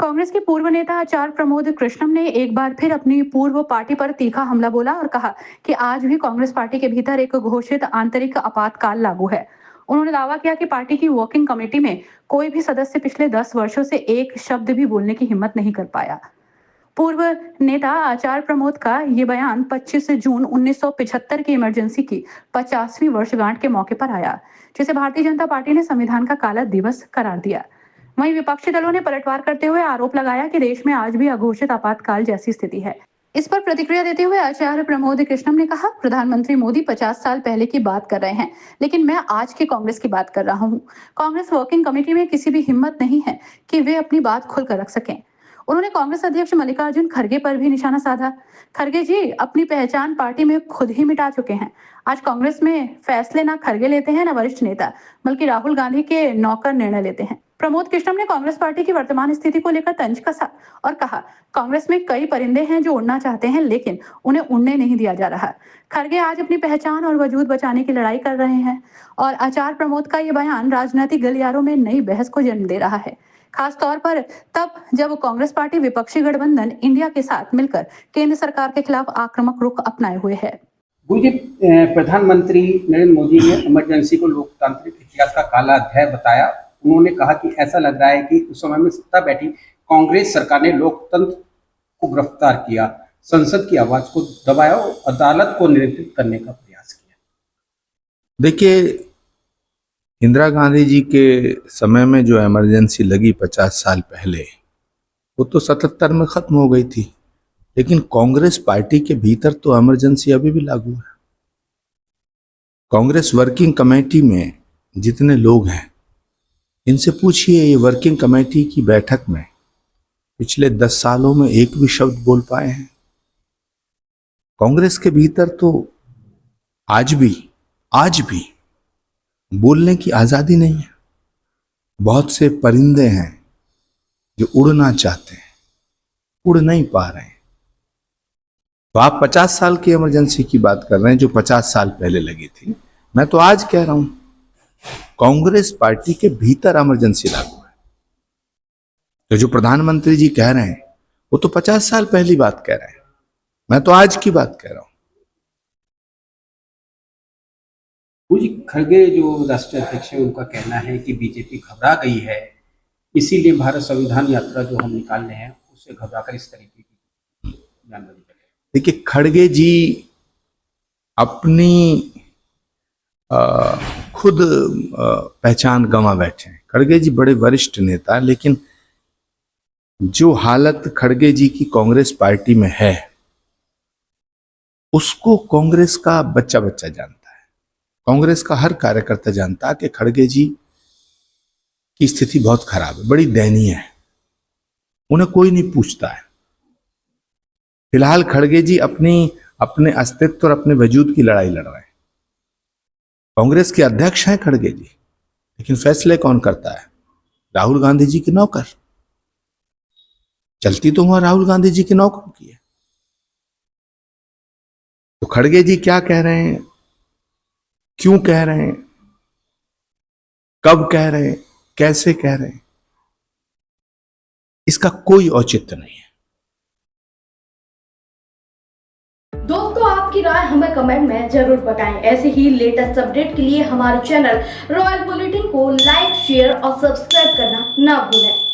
कांग्रेस के पूर्व नेता आचार्य प्रमोद कृष्णम ने एक बार फिर अपनी पूर्व पार्टी पर तीखा हमला बोला और कहा कि आज भी कांग्रेस पार्टी के भीतर एक घोषित आंतरिक आपातकाल लागू है। उन्होंने दावा किया कि पार्टी की वर्किंग कमेटी में कोई भी सदस्य पिछले 10 वर्षों से एक शब्द भी बोलने की हिम्मत नहीं कर पाया। पूर्व नेता आचार्य प्रमोद का ये बयान 25 जून 1975 की इमरजेंसी की 50वीं वर्षगांठ के मौके पर आया, जिसे भारतीय जनता पार्टी ने संविधान का काला दिवस करार दिया। वहीं विपक्षी दलों ने पलटवार करते हुए आरोप लगाया कि देश में आज भी अघोषित आपातकाल जैसी स्थिति है। इस पर प्रतिक्रिया देते हुए आचार्य प्रमोद कृष्णम ने कहा, प्रधानमंत्री मोदी 50 साल पहले की बात कर रहे हैं, लेकिन मैं आज की कांग्रेस की बात कर रहा हूँ। कांग्रेस वर्किंग कमेटी में किसी भी हिम्मत नहीं है कि वे अपनी बात खुलकर रख सकें। उन्होंने कांग्रेस अध्यक्ष मल्लिकार्जुन खड़गे पर भी निशाना साधा। खड़गे जी अपनी पहचान पार्टी में खुद ही मिटा चुके हैं। आज कांग्रेस में फैसले ना खड़गे लेते हैं ना वरिष्ठ नेता, बल्कि राहुल गांधी के नौकर निर्णय लेते हैं। प्रमोद कृष्णम ने कांग्रेस पार्टी की वर्तमान स्थिति को लेकर तंज कसा और कहा, कांग्रेस में कई परिंदे हैं जो उड़ना चाहते हैं, लेकिन उन्हें उड़ने नहीं दिया जा रहा। खड़गे आज अपनी पहचान और वजूद बचाने की लड़ाई कर रहे हैं और आचार्य प्रमोद का ये बयान राजनीतिक गलियारों में नई बहस को जन्म दे रहा है, खास तौर पर तब जब कांग्रेस पार्टी विपक्षी गठबंधन इंडिया के साथ मिलकर केंद्र सरकार के खिलाफ आक्रामक रुख अपनाए हुए है। जी, प्रधानमंत्री नरेंद्र मोदी ने इमरजेंसी को लोकतांत्रिक इतिहास का काला अध्याय बताया। उन्होंने कहा कि ऐसा लग रहा है कि उस समय में सत्ता बैठी कांग्रेस सरकार ने लोकतंत्र को गिरफ्तार किया, संसद की आवाज को दबाया और अदालत को नियंत्रित करने का प्रयास किया। देखिए, इंदिरा गांधी जी के समय में जो इमरजेंसी लगी 50 साल पहले, वो तो 77 में खत्म हो गई थी, लेकिन कांग्रेस पार्टी के भीतर तो इमरजेंसी अभी भी लागू है। कांग्रेस वर्किंग कमेटी में जितने लोग हैं, इनसे पूछिए ये वर्किंग कमेटी की बैठक में पिछले 10 सालों में एक भी शब्द बोल पाए हैं? कांग्रेस के भीतर तो आज भी बोलने की आजादी नहीं है। बहुत से परिंदे हैं जो उड़ना चाहते हैं, उड़ नहीं पा रहे हैं। तो आप 50 साल की इमरजेंसी की बात कर रहे हैं जो 50 साल पहले लगी थी। मैं तो आज कह रहा हूं, कांग्रेस पार्टी के भीतर इमरजेंसी लागू है। तो जो प्रधानमंत्री जी कह रहे हैं वो तो 50 साल पहली बात कह रहे हैं, मैं तो आज की बात कह रहा हूं। जी, खड़गे जो राष्ट्रीय अध्यक्ष है उनका कहना है कि बीजेपी घबरा गई है, इसीलिए भारत संविधान यात्रा जो हम निकाल रहे हैं उससे घबराकर इस तरीके की जानकारी करें। देखिए, खड़गे जी अपनी खुद पहचान गंवा बैठे हैं। खड़गे जी बड़े वरिष्ठ नेता, लेकिन जो हालत खड़गे जी की कांग्रेस पार्टी में है उसको कांग्रेस का बच्चा बच्चा जानता है। कांग्रेस का हर कार्यकर्ता जानता है कि खड़गे जी की स्थिति बहुत खराब है, बड़ी दयनीय है। उन्हें कोई नहीं पूछता है। फिलहाल खड़गे जी अपने अस्तित्व और अपने वजूद की लड़ाई लड़ रहे हैं। कांग्रेस के अध्यक्ष हैं खड़गे जी, लेकिन फैसले कौन करता है? राहुल गांधी जी के नौकर। चलती तो वहां राहुल गांधी जी के नौकरों की है। तो खड़गे जी क्या कह रहे हैं, क्यों कह रहे हैं, कब कह रहे हैं, कैसे कह रहे हैं, इसका कोई औचित्य नहीं है। दोस्तों, आपकी राय हमें कमेंट में जरूर बताएं। ऐसे ही लेटेस्ट अपडेट के लिए हमारे चैनल रॉयल बुलेटिन को लाइक, शेयर और सब्सक्राइब करना ना भूलें।